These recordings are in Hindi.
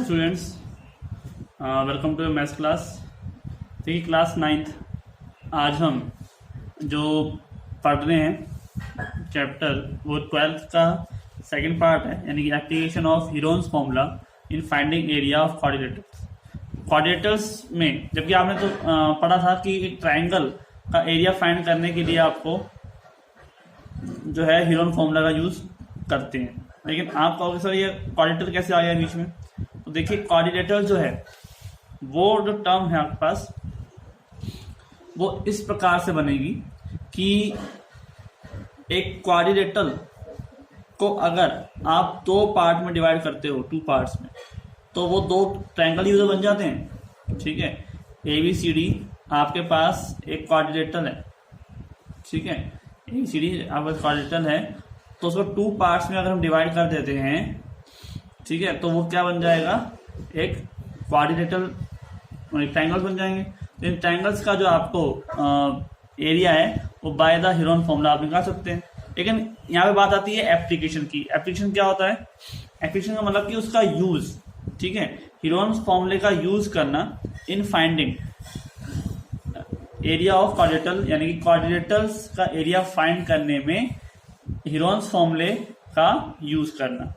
Students, welcome to maths class. देखिए क्लास 9th आज हम जो पढ़ रहे हैं चैप्टर वो 12th का सेकंड पार्ट है, यानी कि application of Heron's formula in finding area of coordinators. Coordinators में जबकि आपने तो पढ़ा था कि एक ट्राइंगल का एरिया फाइंड करने के लिए आपको जो है हीरोन फॉर्मूला का यूज करते हैं, लेकिन आप कहोगे सर ये कोऑर्डिनेटर कैसे आ गया बीच में। तो देखिए कोऑर्डिनेटर जो है वो जो टर्म है आपके पास वो इस प्रकार से बनेगी कि एक कोऑर्डिनेटर को अगर आप दो पार्ट में डिवाइड करते हो, टू पार्ट्स में, तो वो दो ट्रायंगल यूजर बन जाते हैं। ठीक है, ABCD आपके पास एक कोऑर्डिनेटर है। ठीक है, ABCD आपका कोऑर्डिनेटर है, तो उसको टू पार्ट्स में अगर हम डिवाइड कर देते हैं, ठीक है, तो वो क्या बन जाएगा, एक कोऑर्डिनेटर ट्रायंगल्स बन जाएंगे। तो इन ट्रायंगल्स का जो आपको एरिया है वो बाय द हीरोन फॉर्मूला आप निकाल सकते हैं। लेकिन यहाँ पे बात आती है एप्लीकेशन की। एप्लीकेशन क्या होता है? एप्लीकेशन का मतलब कि उसका यूज, ठीक है, हीरोन फॉर्मूले का यूज करना in finding area of coordinator, यानी कि कोऑर्डिनेटर्स का एरिया फाइंड करने में हीरोन्स फॉर्मूले का यूज करना।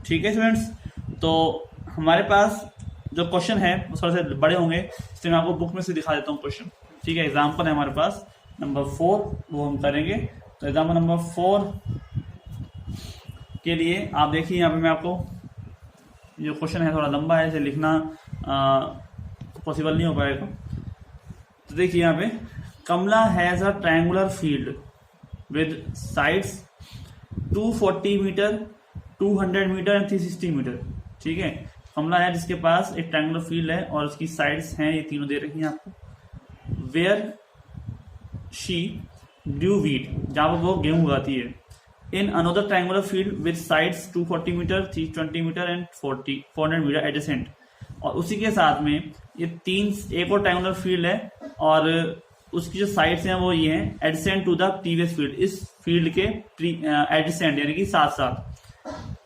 ठीक है स्टूडेंट्स, तो हमारे पास जो क्वेश्चन है वो थोड़े से बड़े होंगे, इसलिए मैं आपको बुक में से दिखा देता हूँ क्वेश्चन। ठीक है, एग्जाम्पल है हमारे पास नंबर 4, वो हम करेंगे। तो एग्जाम्पल नंबर 4 के लिए आप देखिए, यहाँ पे मैं आपको जो क्वेश्चन है थोड़ा लंबा है, इसे लिखना पॉसिबल नहीं हो पाएगा। तो देखिए यहाँ पे, Kamala has a triangular field with sides 240 metre, 200 metre and 360 metre. ठीक है, कमला है जिसके पास एक ट्रायंगुलर फील्ड है और उसकी साइड्स हैं, ये तीनों दे रही हैं आपको। वेयर शी ग्रू वीट, जहां पर वो गेहूं उगाती है। In another triangular field with sides 240 metre, 320 metre and 400 metre adjacent. और उसी के साथ में ये एक और ट्रायंगुलर फील्ड है और उसकी जो साइड्स हैं वो ये हैं adjacent to the previous field, इस फील्ड के एडजेसेंट यानी कि साथ साथ।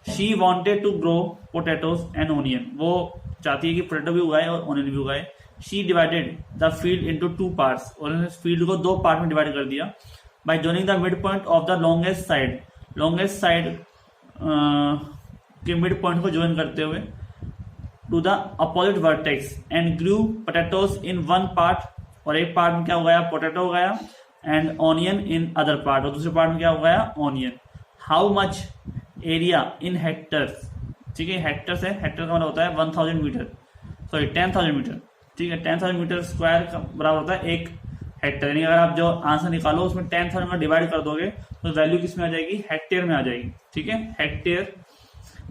She wanted to grow potatoes and onion, वो चाहती है कि पोटैटो भी उगाए और ओनियन भी उगाए। She divided the field into two parts, और उन्होंने फील्ड को दो पार्ट में डिवाइड कर दिया। By joining the mid point of the longest side, longest side के मिड पॉइंट को ज्वाइन करते हुए to the opposite vertex and grew potatoes in one part, और एक पार्ट में क्या उगाया, पोटैटो उगाया, and onion in other part, और दूसरे पार्ट में क्या उगाया, onion. How much area in hectares, ठीक है, हेक्टर्स है, हेक्टर का मतलब होता है 1000 मीटर, सॉरी 10,000 मीटर। ठीक है, 10,000 मीटर स्क्वायर का बराबर होता है एक हेक्टर। यानी अगर आप जो आंसर निकालो उसमें 10,000 में डिवाइड कर दोगे तो वैल्यू किस में आ जाएगी, हेक्टेयर में आ जाएगी। ठीक है, हेक्टेयर।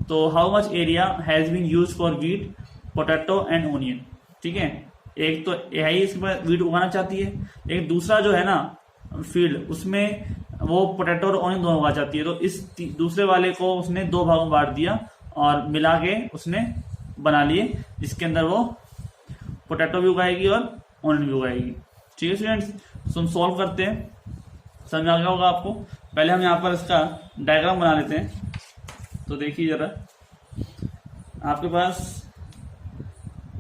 तो how much area has been use for wheat, potato and onion. ठीक है, एक तो यही इसमें वीट उगाना चाहती है, लेकिन दूसरा जो है ना फील्ड, उसमें वो पोटैटो और ऑनियन दोनों उगा जाती है। तो इस दूसरे वाले को उसने दो भागों में बांट दिया और मिला के उसने बना लिए, जिसके अंदर वो पोटैटो भी उगाएगी और ऑनियन भी उगाएगी। ठीक है स्टूडेंट्स, तो हम सॉल्व करते हैं, समझ आ गया होगा आपको। पहले हम यहाँ पर इसका डायग्राम बना लेते हैं। तो देखिए जरा, आपके पास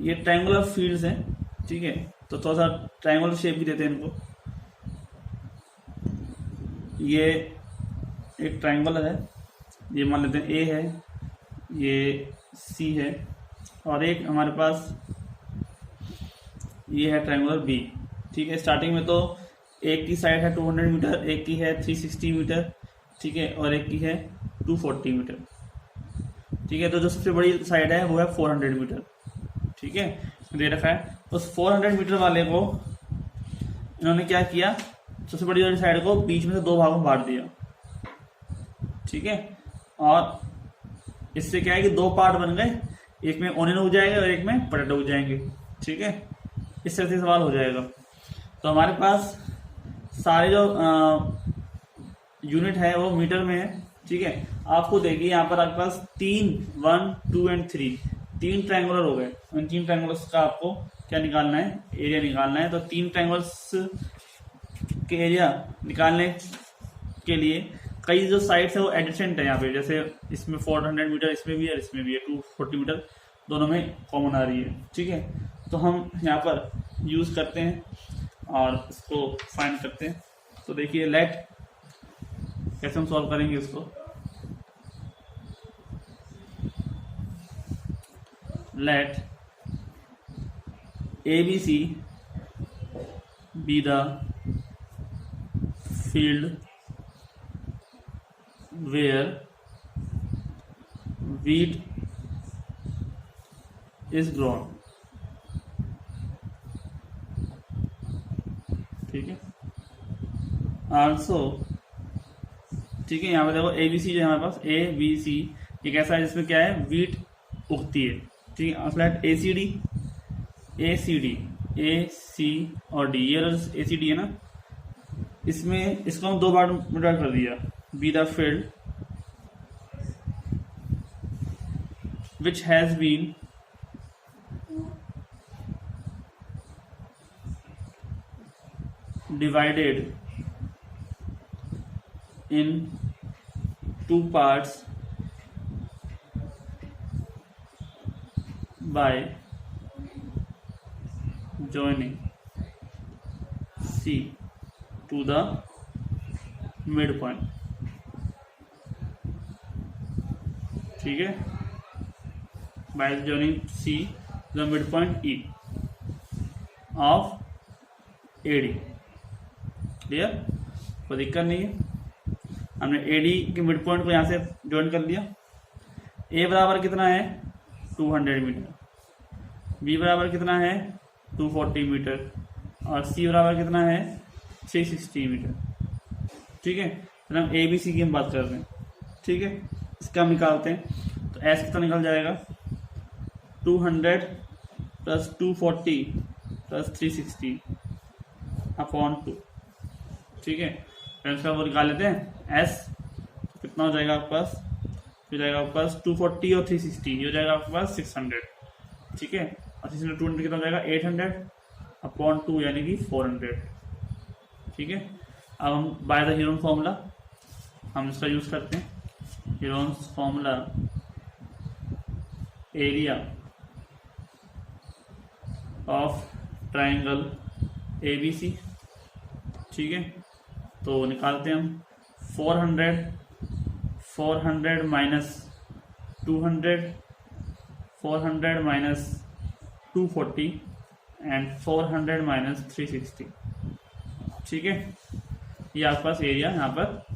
ये ट्रायंगुलर फील्ड्स हैं। ठीक है, तो थोड़ा सा ट्रायंगुलर शेप भी देते हैं इनको। ये एक ट्रायंगुलर है, ये मान लेते हैं A है, ये C है, और एक हमारे पास ये है ट्रायंगुलर B। ठीक है, स्टार्टिंग में तो एक की साइड है 200 मीटर, एक की है 360 मीटर, ठीक है, और एक की है 240 मीटर। ठीक है, तो जो सबसे बड़ी साइड है वो है 400 मीटर। ठीक है, दे रखा है। उस 400 मीटर वाले को इन्होंने क्या किया, सबसे बड़ी वाली साइड को बीच में से दो भागों में बांट दिया। ठीक है, और इससे क्या है कि दो पार्ट बन गए, एक में ओनियन उग जाएगा और एक में पोटैटो उग जाएंगे। ठीक है, इस तरह से सवाल हो जाएगा। तो हमारे पास सारे जो यूनिट है वो मीटर में है। ठीक है, आपको देखिए यहाँ पर आपके पास 3, 1, 2 एंड 3 तीन ट्रायंगुलर हो गए। इन तीन ट्रायंगुलर्स का आपको क्या निकालना है, एरिया निकालना है। तो तीन ट्रायंगुलर्स के एरिया निकालने के लिए कई जो साइड्स है वो एडजेसेंट है यहाँ पे, जैसे इसमें 400 मीटर इसमें भी है, इसमें भी है 240 मीटर, दोनों में कॉमन आ रही है, ठीक है। तो हम यहाँ पर यूज़ करते हैं और इसको फाइंड करते हैं। तो देखिए लेट, कैसे हम सॉल्व करेंगे इसको, late ABC be the field where wheat is grown, ठीक है। आल्सो, ठीक है, यहाँ पे देखो ABC जो है हमारे पास ABC एक ऐसा है जिसमें क्या है, वीट उगती है, ठीक है। लेट ACD AC और D, ये ACD है ना, इसमें इसको हम 2 बार डिवाइड कर दिया, be the field which has been divided in 2 parts by joining C to the midpoint, ठीक है, by joining C to the midpoint E of AD। Clear, कोई दिक्कत नहीं है। हमने AD के मिड पॉइंट को यहाँ से ज्वाइन कर लिया। A बराबर कितना है, 200 मीटर, B बराबर कितना है, 240 मीटर, और C बराबर कितना है, 360 मीटर, ठीक है। फिर हम ABC की हम बात कर रहे हैं, ठीक है। इसका हम निकालते हैं, तो S कितना निकल जाएगा, 200 प्लस 240 प्लस 360 अपॉन 2, ठीक है। फ्रेंड्स का वो निकाल लेते हैं, S कितना हो जाएगा आपके पास, हो जाएगा आपके पास 240 और 360, ये हो जाएगा आपके पास 600, ठीक है। और 600 200 कितना हो जाएगा, 800 अपॉन 2 यानी कि 400, ठीक है। अब हम बाय द हीरोन फॉर्मूला हम इसका यूज करते हैं। Heron formula, area of triangle ABC, ठीक है। तो निकालते हैं हम 400 माइनस 200, 400 माइनस 240 एंड 400 माइनस 360, ठीक है। ये आपके पास एरिया यहाँ पर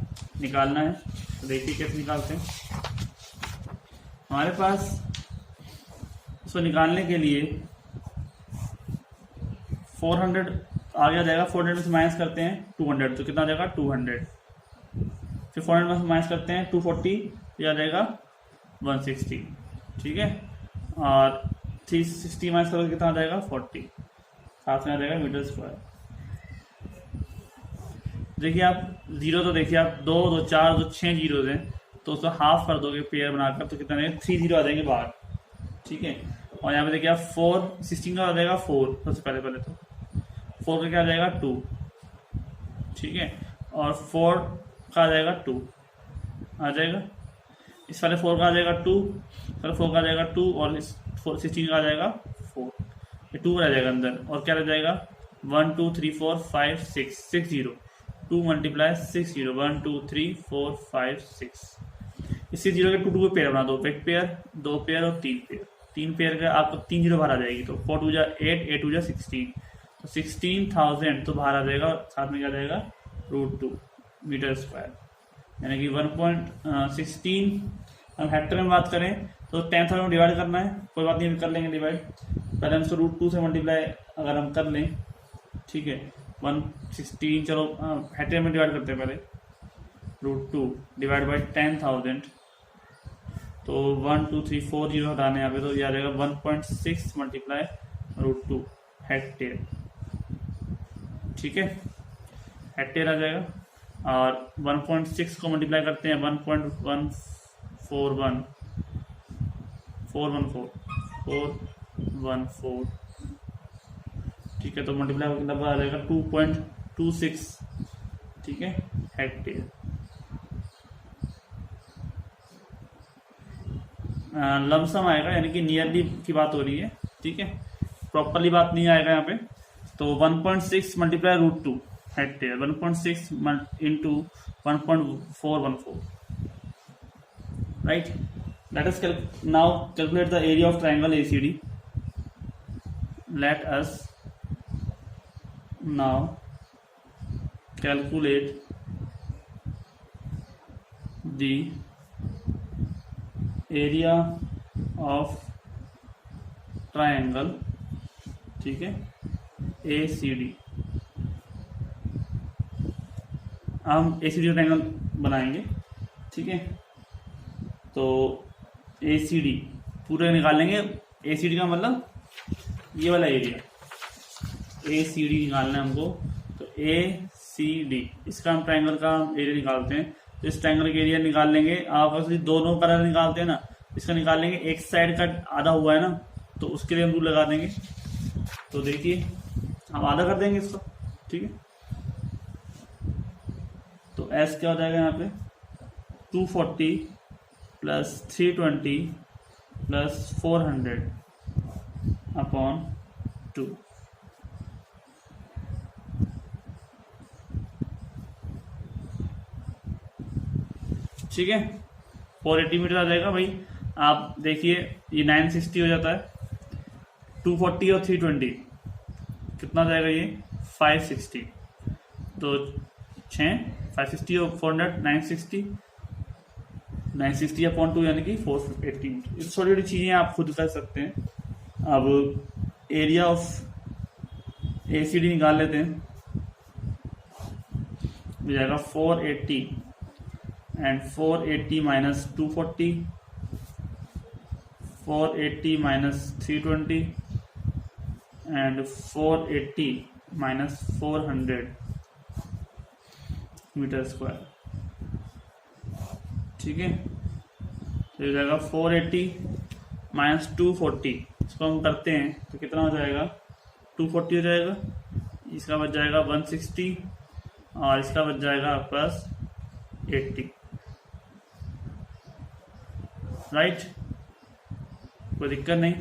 निकालना है। तो देखिए कैसे निकालते हैं। हमारे पास इसको निकालने के लिए 400 आ जाएगा, 400 में से माइनस करते हैं 200, तो कितना आ जाएगा 200, फिर 400 में से माइनस करते हैं 240, ये आ जाएगा 160, ठीक है। और 360 माइनस करोगे कितना आ जाएगा 40, साथ में आ जाएगा मीटर स्क्वायर। देखिए आप जीरो, तो देखिए आप 2 2 4 2 6 जीरोज हैं, तो उसको हाफ कर दोगे पेयर बनाकर, तो कितना रहेगा 3 जीरो आ जाएंगे बाहर, ठीक है। और यहाँ पे देखिए आप 16 का आ जाएगा 4, सबसे पहले तो 4 का क्या आ जाएगा 2, ठीक है। और 4 का आ जाएगा 2 आ जाएगा, इस वाले 4 का आ जाएगा 2, फिर 4 का आ जाएगा 2, और इस 16 का आ जाएगा 4, ये 2 रह जाएगा अंदर, और क्या रह जाएगा 1 2 3 4 5 6 6 0, 2 मल्टीप्लाई 6 0, 1 2 3 4 5 6, इसी जीरो के 2 पेयर बना दो, एक पेयर 2 पेयर और 3 पेयर, 3 पेयर का आपको 3 जीरो बाहर आ जाएगी, तो 4 2 जा 8 8 2 जा 16, तो 16,000 तो बाहर आ जाएगा, साथ में क्या जाएगा √2 मीटर स्क्वायर, यानी कि 1.16। हम हेक्टर में बात करें तो 10,000 में डिवाइड करना है, कोई बात नहीं कर लेंगे डिवाइड, पहले हम इसको √2 से मल्टीप्लाई अगर हम कर लें, ठीक है। 116 चलो हेक्टर में डिवाइड करते हैं पहले, √2 डिवाइड बाई 10,000, तो 1 2 3 4 जीरो हटाने यहाँ पे, तो ये आ जाएगा 1.6 मल्टीप्लाई √2 हेक्टेयर, ठीक है, हेक्टेयर आ जाएगा। और 1.6 को मल्टीप्लाई करते हैं 1.141 414, ठीक है। तो मल्टीप्लाई कितना आ जाएगा 2.26, ठीक है, हेक्टेयर। लमसम आएगा, यानी कि नियरली की बात हो रही है, ठीक है, प्रॉपरली बात नहीं आएगा यहाँ पे। तो 1.6 multiply root 2 hectare, 1.6 into 1.414, right. Let us now calculate the area of triangle ACD। Let us now calculate the area of triangle, ठीक है, ACD। हम ACD ट्रायंगल बनाएंगे, ठीक है। तो ACD पूरे निकालेंगे। ACD का मतलब ये वाला एरिया, ACD निकालना है हमको। तो ACD, इसका हम ट्रायंगल का एरिया निकालते हैं। तो इस ट्रायंगल का एरिया निकाल लेंगे। आप दोनों कलर निकालते हैं ना, इसका निकाल लेंगे। एक साइड का आधा हुआ है ना, तो उसके लिए हम रूल लगा देंगे। तो देखिए हम आधा कर देंगे इसको, ठीक है। तो एस क्या हो जाएगा यहाँ पे 240 प्लस 320 प्लस 400 अपॉन 2, ठीक है। 480 मीटर आ जाएगा भाई। आप देखिए ये 960 हो जाता है। 240 और 320 कितना हो जाएगा, ये 560। तो 560 और 400 960 अपॉन 2 यानी कि 480 मीटर। छोटी छोटी चीज़ें आप खुद कर सकते हैं। अब एरिया ऑफ ACD निकाल लेते हैं। हो जाएगा 480 and 480 minus 240, 480 minus 320 and 480 minus 400 metre square, ठीक है। तो ये जाएगा 480 माइनस 240, इसको हम करते हैं तो कितना हो जाएगा 240 हो जाएगा। इसका बच जाएगा 160 और इसका बच जाएगा आपके पास 80, राइट। कोई दिक्कत नहीं।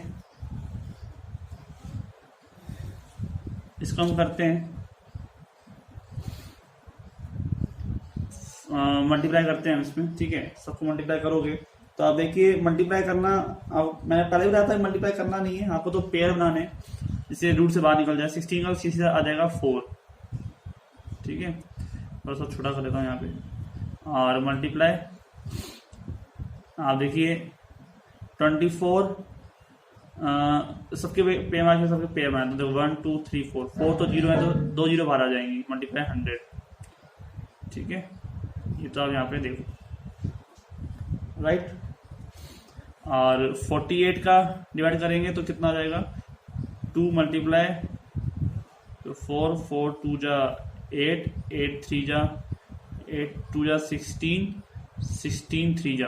इसको हम करते हैं मल्टीप्लाई करते हैं इसमें, ठीक है। सबको मल्टीप्लाई करोगे तो आप देखिए मल्टीप्लाई करना, अब मैंने पहले भी बताया था मल्टीप्लाई करना नहीं है, आपको तो पेयर बनाने, जिससे रूट से बाहर निकल जाए। 16 का सीधा आ जाएगा 4, ठीक है। बस अब छोटा कर लेता हूँ यहाँ पे। और मल्टीप्लाई आप देखिए 24 सबके पेयर मार्क, सबके पेयर बनाए तो 1 2 3 4 तो 0 है, तो 2 0 बाहर आ जाएंगी। मल्टीप्लाई 100, ठीक है। ये तो आप यहाँ पे देखो, राइट। और 48 का डिवाइड करेंगे तो कितना आ जाएगा 2 मल्टीप्लाई तो 4 4 2 जा 8 8 3 जा 8 2 जा 16 16 3 जा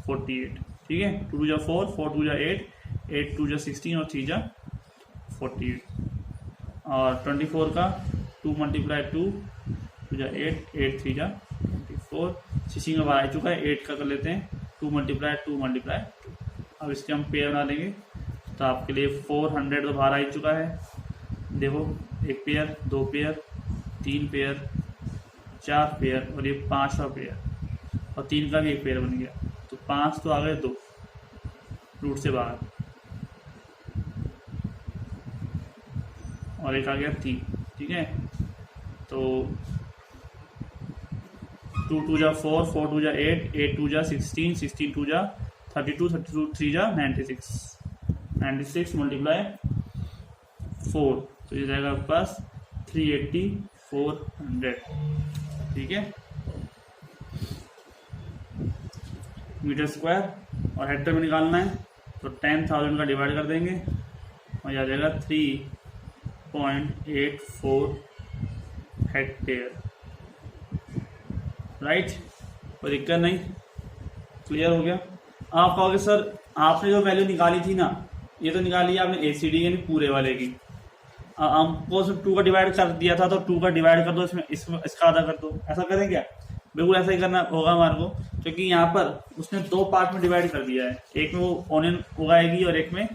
48, ठीक है। 2 जा 4 4 2 जा 8 8 2 जा 16 और 3 जा 48। और 24 का 2 मल्टीप्लाई 2 2 जा 8 8 3 जा 24। 16 का बाहर आ चुका है, 8 का कर लेते हैं 2 मल्टीप्लाई 2 मल्टीप्लाई 2। अब इसके हम पेयर बना लेंगे तो आपके लिए 400 तो बाहर आ ही चुका है। देखो 1 पेयर 2 पेयर 3 पेयर 4 पेयर और ये 5वां पेयर और 3 का भी 1 पेयर बन गया। तो 5 तो आ गए 2 रूट से बाहर और एक आ गया 3, ठीक है। तो 2 2 जा 4 4 2 जा 8 8 2 जा 16 16 2 जा 32 32 3 जा 96 मल्टीप्लाई 4, तो ये जाएगा आपके पास 380 400, ठीक है, मीटर स्क्वायर। और हेक्टर में निकालना है तो 10,000 का डिवाइड कर देंगे और यह आ जाएगा 3.84 हेक्टेयर, राइट। कोई दिक्कत नहीं, क्लियर हो गया। आप कहोगे सर आपने जो वैल्यू निकाली थी ना, ये तो निकाली है आपने ACD यानी पूरे वाले की। हमको सिर्फ 2 का डिवाइड कर दिया था तो 2 का डिवाइड कर दो, इसमें इसका आधा कर दो, ऐसा करें क्या। बिल्कुल ऐसा ही करना होगा हमारे को, क्योंकि यहाँ पर उसने 2 पार्ट में डिवाइड कर दिया है, एक में वो ऑनियन उगाएगी और एक में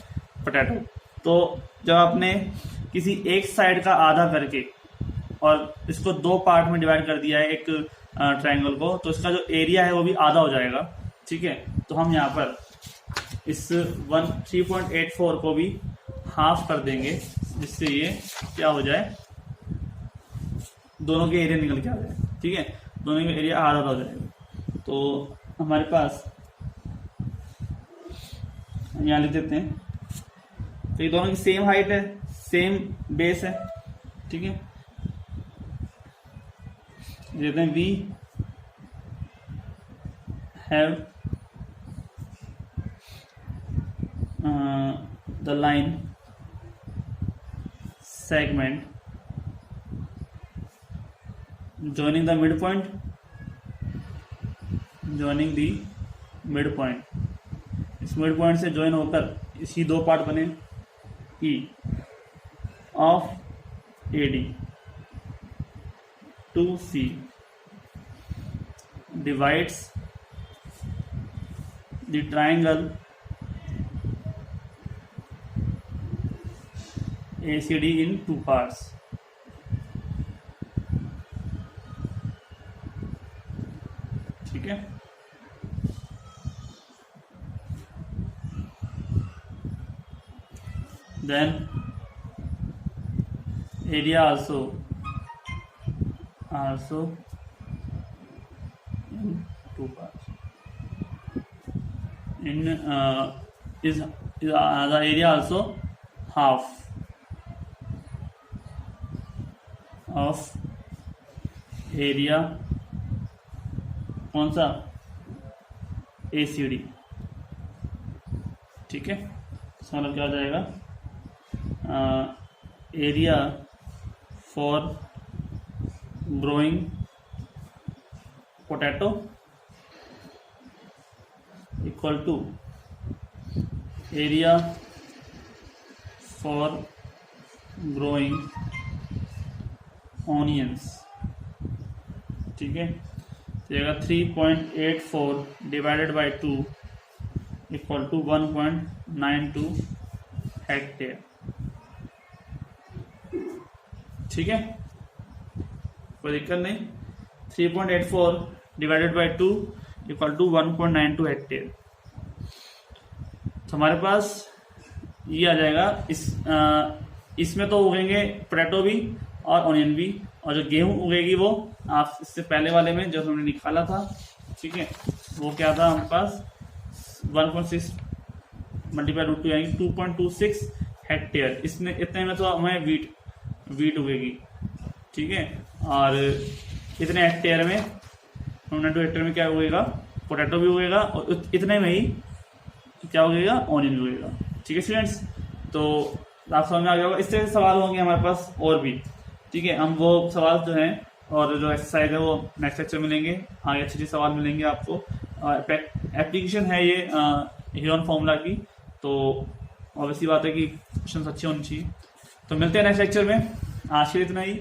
पोटैटो। तो जब आपने किसी एक साइड का आधा करके और इसको 2 पार्ट में डिवाइड कर दिया है एक ट्रायंगल को, तो इसका जो एरिया है वो भी आधा हो जाएगा। ठीक है, तो हम यहाँ पर इस 3.84 को भी हाफ कर देंगे, जिससे ये क्या हो जाए, दोनों के एरिया निकल के आ जाए। ठीक है, दोनों का एरिया आधा हो जाएगा। तो हमारे पास यहाँ लिख देते हैं, तो ये दोनों की सेम हाइट है, सेम बेस है। ठीक है, देते हैं we have the line segment joining the midpoint इस मिड पॉइंट से ज्वाइन होकर इसी 2 पार्ट बने। E of AD to C divides the triangle ACD in 2 parts। ठीक है, then area also in 2 parts in is the area also half of area कौन सा, ACD। ठीक है, इसका मतलब क्या हो जाएगा, area for growing potato equal to area for growing onions. ठीक है, तो 3.84 divided by 2 equal to 1.92 hectare. ठीक है, कोई दिक्कत नहीं। 3.84 divided by 2 equal to 1.92 hectare. तो हमारे पास ये आ जाएगा। इसमें तो उगेंगे पोटैटो भी और ऑनियन भी, और जो गेहूं उगेगी वो आप इससे पहले वाले में जो हमने निकाला था, ठीक है, वो क्या था हमारे पास 1.6 मल्टीप्लाई रूट 2 यानी 2.26 हेक्टेयर। इसमें इतने में तो हमें वीट उगेगी। ठीक है, और इतने हेक्टेयर में 2 हेक्टेयर में क्या उगेगा, पोटैटो भी उगेगा, और इतने में ही क्या उगेगा, ऑनियन भी उगेगा। ठीक है स्टूडेंट्स, तो आप समझ में आ गया होगा। इस तरह के सवाल होंगे हमारे पास और भी। ठीक है, हम वो सवाल जो हैं और जो एक्सरसाइज है वो नेक्स्ट लेक्चर में लेंगे। आगे अच्छे सवाल मिलेंगे आपको। एप्लीकेशन है ये हीरोन फॉर्मूला की, तो ऑब्वियसली बात है कि क्वेश्चन अच्छे होने चाहिए। तो मिलते हैं नेक्स्ट लेक्चर में। आज के लिए इतना ही।